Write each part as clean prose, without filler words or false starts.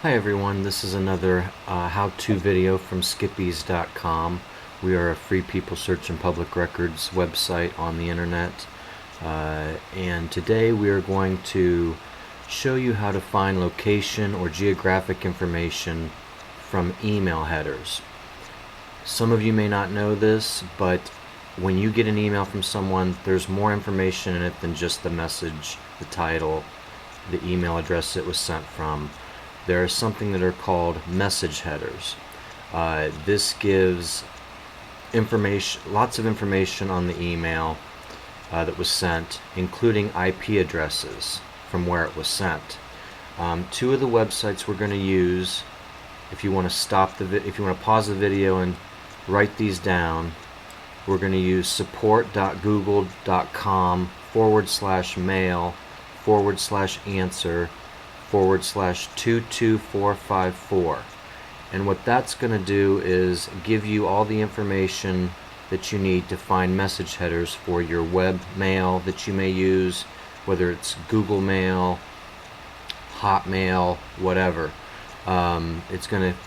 Hi everyone, this is another how-to video from skippies.com. We are a free people search and public records website on the internet, and today we are going to show you how to find location or geographic information from email headers. Some of you may not know this, but when you get an email from someone, there's more information in it than just the message, the title, the email address it was sent from. There is something that are called message headers. This gives information, lots of information on the email that was sent, including IP addresses from where it was sent. Two of the websites we're going to use, if you want to if you want to pause the video and write these down, we're going to use support.google.com/mail/answer/22454, and what that's going to do is give you all the information that you need to find message headers for your web mail that you may use, whether it's Google Mail, Hotmail, whatever. It's going to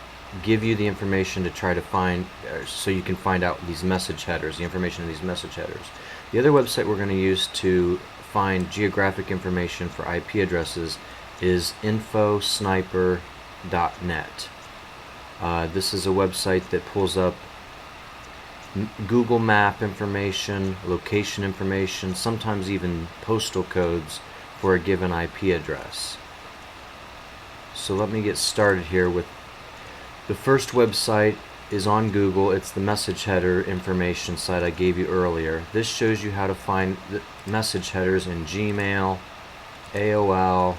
give you the information to try to find, so you can find out these message headers, the information in these message headers. The other website we're going to use to find geographic information for IP addresses is infosniper.net. This is a website that pulls up Google map information, location information, sometimes even postal codes for a given IP address. So let me get started here with the first website. Is on Google. It's the message header information site I gave you earlier. This shows you how to find the message headers in Gmail, AOL,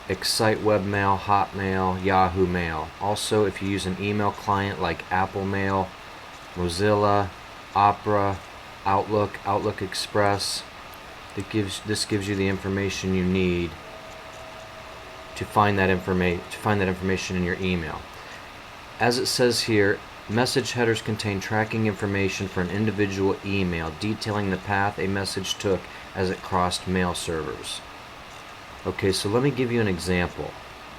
Excite Webmail, Hotmail, Yahoo Mail. Also, if you use an email client like Apple Mail, Mozilla, Opera, Outlook Express, this gives you the information you need to find that information in your email. As it says here, message headers contain tracking information for an individual email detailing the path a message took as it crossed mail servers. Okay, so let me give you an example.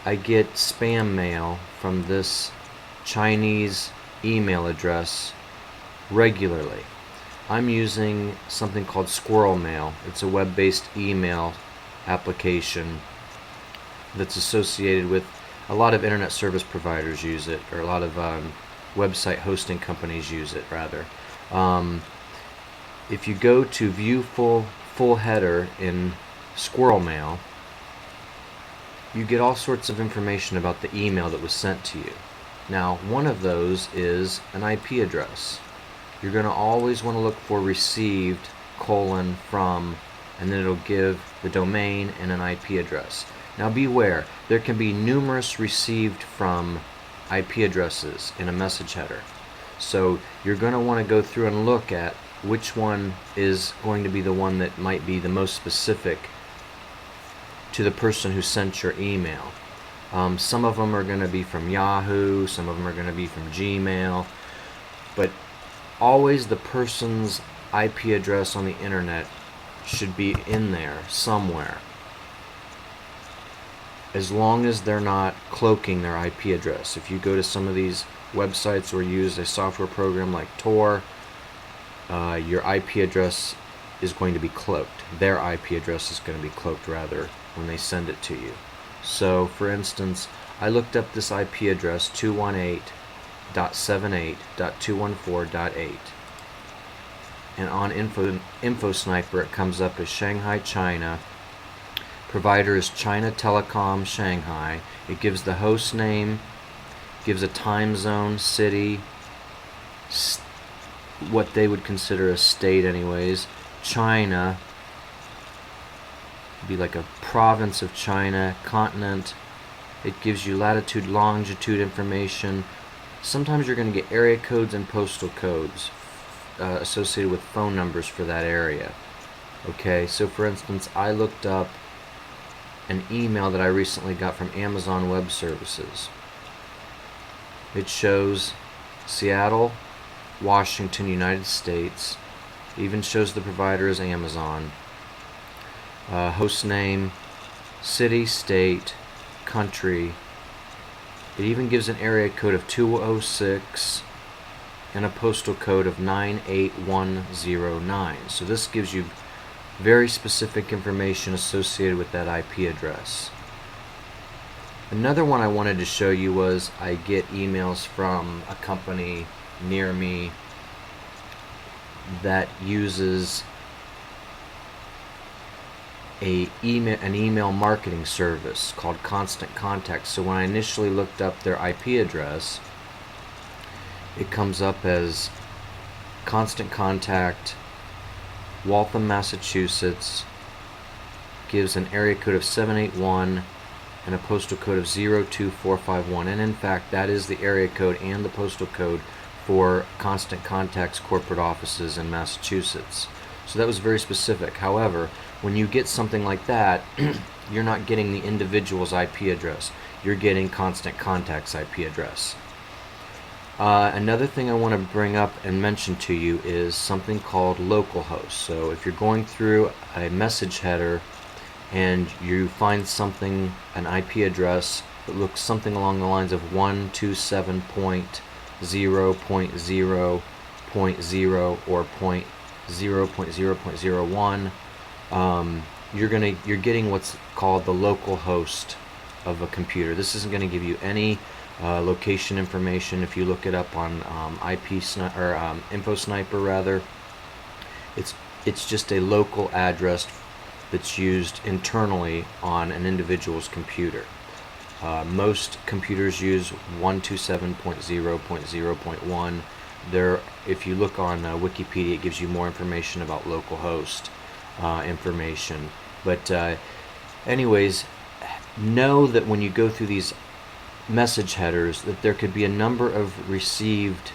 I get spam mail from this Chinese email address regularly. I'm using something called Squirrel Mail. It's a web-based email application that's associated with a lot of internet service providers use it, or a lot of website hosting companies use it, rather. If you go to view full header in Squirrel Mail, you get all sorts of information about the email that was sent to you. Now, one of those is an IP address. You're going to always want to look for received : from, and then it'll give the domain and an IP address. Now beware, there can be numerous received from IP addresses in a message header. So you're going to want to go through and look at which one is going to be the one that might be the most specific to the person who sent your email. Some of them are going to be from Yahoo, some of them are going to be from Gmail, but always the person's IP address on the internet should be in there somewhere, as long as they're not cloaking their IP address. If you go to some of these websites or use a software program like Tor, your IP address is going to be cloaked. Their IP address is going to be cloaked, rather, when they send it to you. So, for instance, I looked up this IP address, 218.78.214.8, and on InfoSniper it comes up as Shanghai, China. Provider is China Telecom Shanghai. It gives the host name, gives a time zone, city, what they would consider a state anyways. China would be like a province of China. Continent, it gives you latitude, longitude information. Sometimes you're going to get area codes and postal codes associated with phone numbers for that area. Okay, so for instance, I looked up an email that I recently got from Amazon Web Services. It shows Seattle, Washington, United States. It even shows the provider as Amazon. Host name, city, state, country. It even gives an area code of 206 and a postal code of 98109. So this gives you very specific information associated with that IP address. Another one I wanted to show you was I get emails from a company near me that uses an email marketing service called Constant Contact. So when I initially looked up their IP address, it comes up as Constant Contact, Waltham, Massachusetts, gives an area code of 781 and a postal code of 02451. And in fact, that is the area code and the postal code for Constant Contact's corporate offices in Massachusetts. So that was very specific. However, when you get something like that, you're not getting the individual's IP address. You're getting Constant Contact's IP address. Another thing I want to bring up and mention to you is something called localhost. So if you're going through a message header and you find something, an IP address that looks something along the lines of 127.0.0.0 or 0.0.0.01, you're getting what's called the local host of a computer. This isn't going to give you any location information. If you look it up on InfoSniper rather, it's just a local address that's used internally on an individual's computer. Most computers use 127.0.0.1. If you look on Wikipedia, it gives you more information about localhost information. But anyways, know that when you go through these message headers, that there could be a number of received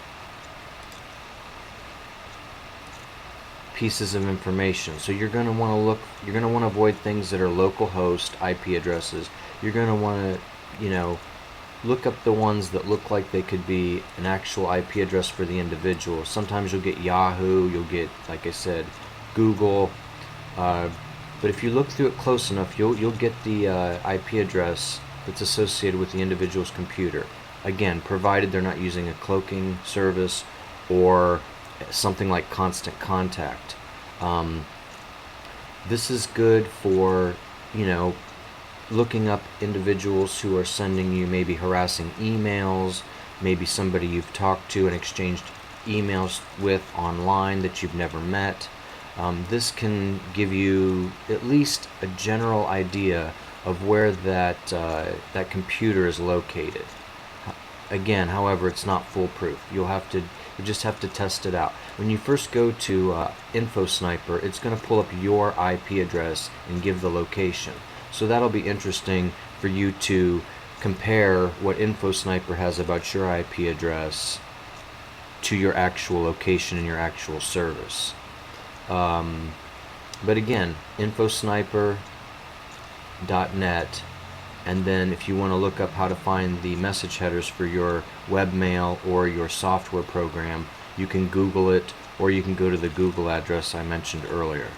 pieces of information. So you're going to want to avoid things that are localhost IP addresses. You're going to want to, look up the ones that look like they could be an actual IP address for the individual. Sometimes you'll get Yahoo, you'll get, like I said, Google, but if you look through it close enough, you'll get the IP address that's associated with the individual's computer. Again, provided they're not using a cloaking service or something like Constant Contact. This is good for, looking up individuals who are sending you maybe harassing emails, maybe somebody you've talked to and exchanged emails with online that you've never met. This can give you at least a general idea of where that computer is located. Again, however, it's not foolproof. You just have to test it out. When you first go to InfoSniper, it's going to pull up your IP address and give the location. So that'll be interesting for you to compare what InfoSniper has about your IP address to your actual location and your actual service. But again, infosniper.net, and then if you want to look up how to find the message headers for your webmail or your software program, you can Google it, or you can go to the Google address I mentioned earlier.